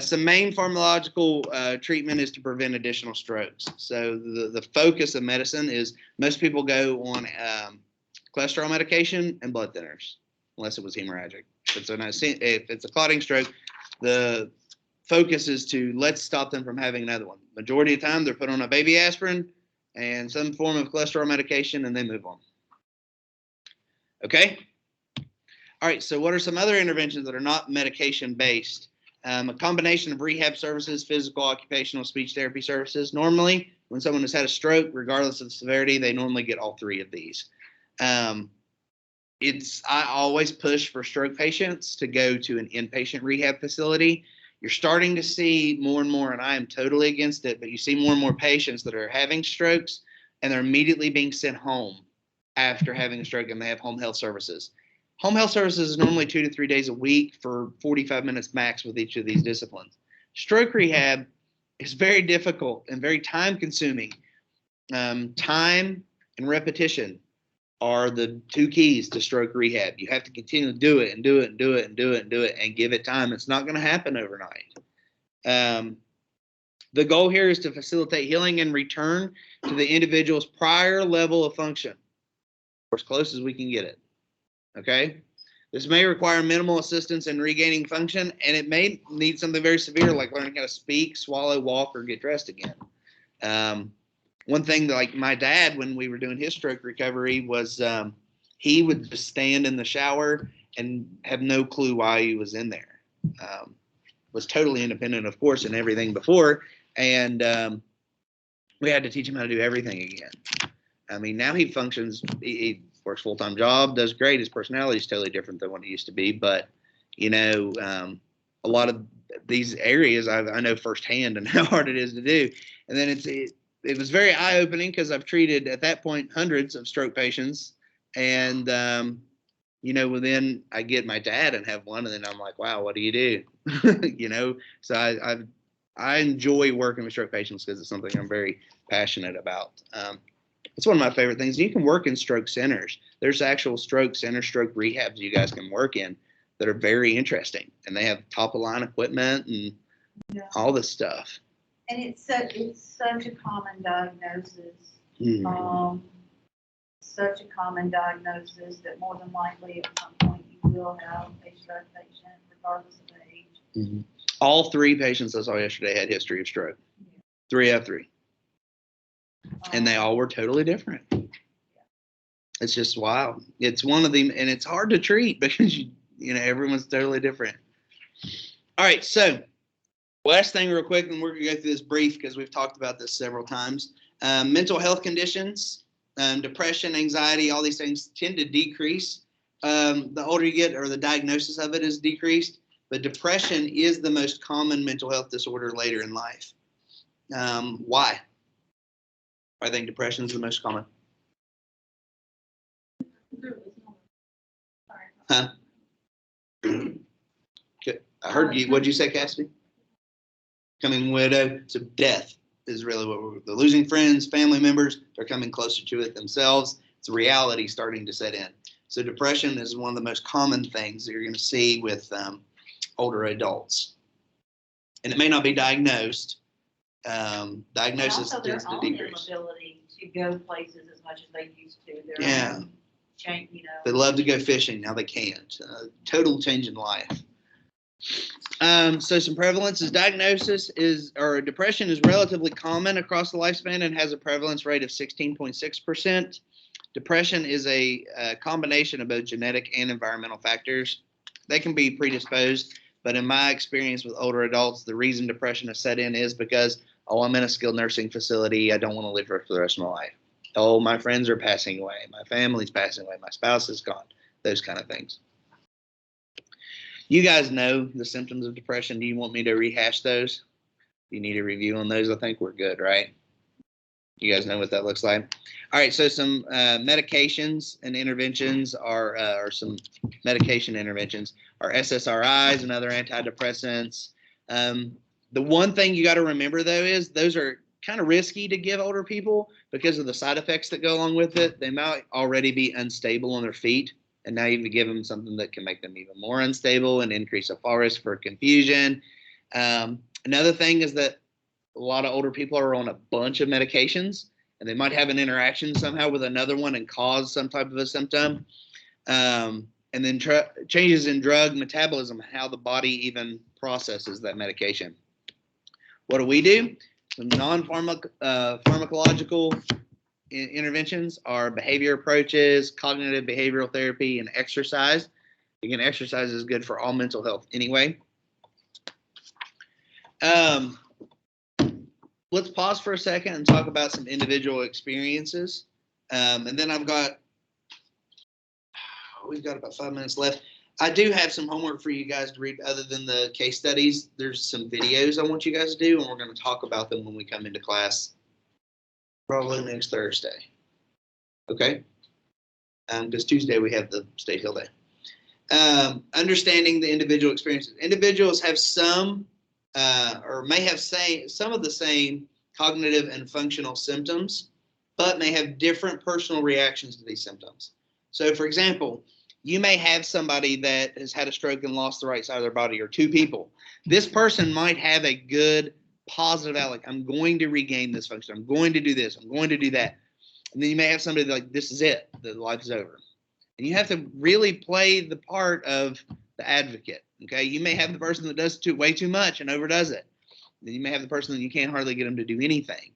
some main pharmacological treatment is to prevent additional strokes. So the focus of medicine is most people go on cholesterol medication and blood thinners, unless it was hemorrhagic. If it's a clotting stroke, the focus is to let's stop them from having another one. Majority of the time, they're put on a baby aspirin and some form of cholesterol medication, and they move on. Okay? All right, so what are some other interventions that are not medication-based? A combination of rehab services, physical, occupational, speech therapy services. Normally, when someone has had a stroke, regardless of the severity, they normally get all three of these. I always push for stroke patients to go to an inpatient rehab facility. You're starting to see more and more, and I am totally against it, but you see more and more patients that are having strokes, and they're immediately being sent home after having a stroke, and they have home health services. Home health services is normally 2 to 3 days a week for 45 minutes max with each of these disciplines. Stroke rehab is very difficult and very time consuming. Time and repetition are the two keys to stroke rehab. You have to continue to do it and do it and do it and do it and do it and give it time. It's not going to happen overnight. The goal here is to facilitate healing and return to the individual's prior level of function, or as close as we can get it. Okay? This may require minimal assistance in regaining function, and it may need something very severe like learning how to speak, swallow, walk, or get dressed again. One thing that, like my dad, when we were doing his stroke recovery, was he would just stand in the shower and have no clue why he was in there. Was totally independent, of course, and everything before, and we had to teach him how to do everything again. I mean, now he functions, he works full-time job, does great. His personality is totally different than what it used to be, but, a lot of these areas I know firsthand and how hard it is to do. And then it was very eye-opening because I've treated at that point hundreds of stroke patients, and well, then I get my dad and have one, and then I'm like, wow, what do you do? So I enjoy working with stroke patients because it's something I'm very passionate about. It's one of my favorite things. You can work in stroke centers. There's actual stroke center, stroke rehabs you guys can work in that are very interesting, and they have top of line equipment and all this stuff. And it's such a common diagnosis. Mm. Such a common diagnosis that more than likely at some point you will have a stroke patient, regardless of age. Mm-hmm. All 3 patients I saw yesterday had history of stroke. 3 out of 3. And they all were totally different. It's just wild. It's one of them, and it's hard to treat because everyone's totally different. All right, so last thing real quick, and we're going to go through this brief because we've talked about this several times. Mental health conditions, depression, anxiety, all these things tend to decrease. The older you get, or the diagnosis of it is decreased, but depression is the most common mental health disorder later in life. Why? I think depression is the most common. Huh? I heard you. What'd you say, Cassidy? Becoming widow. So death is really what they're losing friends, family members. They're coming closer to it themselves. It's reality starting to set in. So depression is one of the most common things that you're going to see with older adults. And it may not be diagnosed. Diagnosis tends to decrease. Inability to go places as much as they used to. They love to go fishing. Now they can't. Total change in life. So some prevalence is depression is relatively common across the lifespan and has a prevalence rate of 16.6%. Depression is a combination of both genetic and environmental factors. They can be predisposed, but in my experience with older adults, the reason depression is set in is because, I'm in a skilled nursing facility. I don't want to live here for the rest of my life. Oh, my friends are passing away. My family's passing away. My spouse is gone. Those kind of things. You guys know the symptoms of depression. Do you want me to rehash those? Do you need a review on those? I think we're good, right? You guys know what that looks like? All right, so some medications and interventions or some medication interventions are SSRIs and other antidepressants. The one thing you got to remember, though, is those are kind of risky to give older people because of the side effects that go along with it. They might already be unstable on their feet, and now you give them something that can make them even more unstable and increase a fall risk for confusion. Another thing is that a lot of older people are on a bunch of medications, and they might have an interaction somehow with another one and cause some type of a symptom. And then changes in drug metabolism, how the body even processes that medication. What do? Some non-pharmacological interventions are behavior approaches, cognitive behavioral therapy, and exercise. Again, exercise is good for all mental health anyway. Let's pause for a second and talk about some individual experiences. And then we've got about 5 minutes left. I do have some homework for you guys to read other than the case studies. There's some videos I want you guys to do, and we're going to talk about them when we come into class, probably next Thursday. Okay? Because Tuesday we have the State Hill Day. Understanding the individual experiences. Individuals have some or may have some of the same cognitive and functional symptoms, but may have different personal reactions to these symptoms. So, for example, you may have somebody that has had a stroke and lost the right side of their body, or 2 people. This person might have a good positive outlook. I'm going to regain this function. I'm going to do this. I'm going to do that. And then you may have somebody like, this is it. The life is over. And you have to really play the part of the advocate. Okay. You may have the person that does way too much and overdoes it. Then you may have the person that you can't hardly get them to do anything.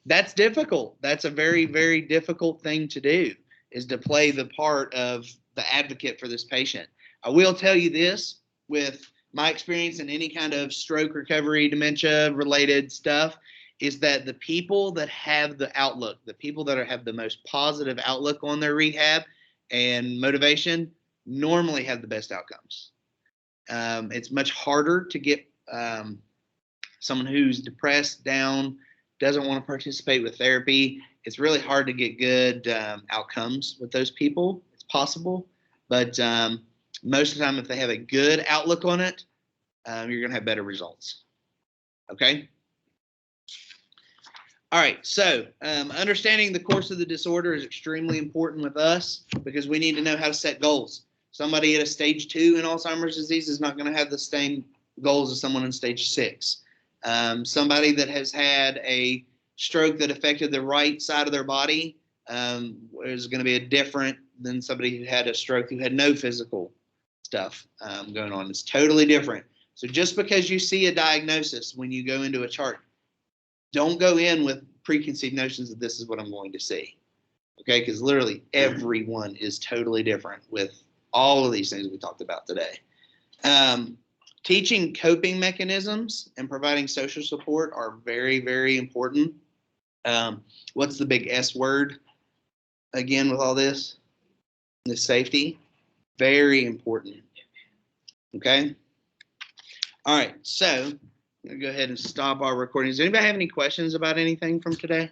That's difficult. That's a very, very difficult thing to do, is to play the part of the advocate for this patient. I will tell you this, with my experience in any kind of stroke recovery, dementia related stuff, is that the people that have the outlook, the people that have the most positive outlook on their rehab and motivation, normally have the best outcomes. It's much harder to get someone who's depressed, down, doesn't want to participate with therapy, it's really hard to get good outcomes with those people. It's possible, but most of the time, if they have a good outlook on it, you're going to have better results. Okay? All right, so understanding the course of the disorder is extremely important with us because we need to know how to set goals. Somebody at a stage 2 in Alzheimer's disease is not going to have the same goals as someone in stage 6. Somebody that has had a stroke that affected the right side of their body is going to be different than somebody who had a stroke who had no physical stuff going on. It's totally different. So just because you see a diagnosis when you go into a chart, don't go in with preconceived notions that this is what I'm going to see. Okay, because literally everyone is totally different with all of these things we talked about today. Teaching coping mechanisms and providing social support are very, very important. What's the big S word again with all this? The safety. Very important. Okay. All right. So I'm going to go ahead and stop our recording. Does anybody have any questions about anything from today?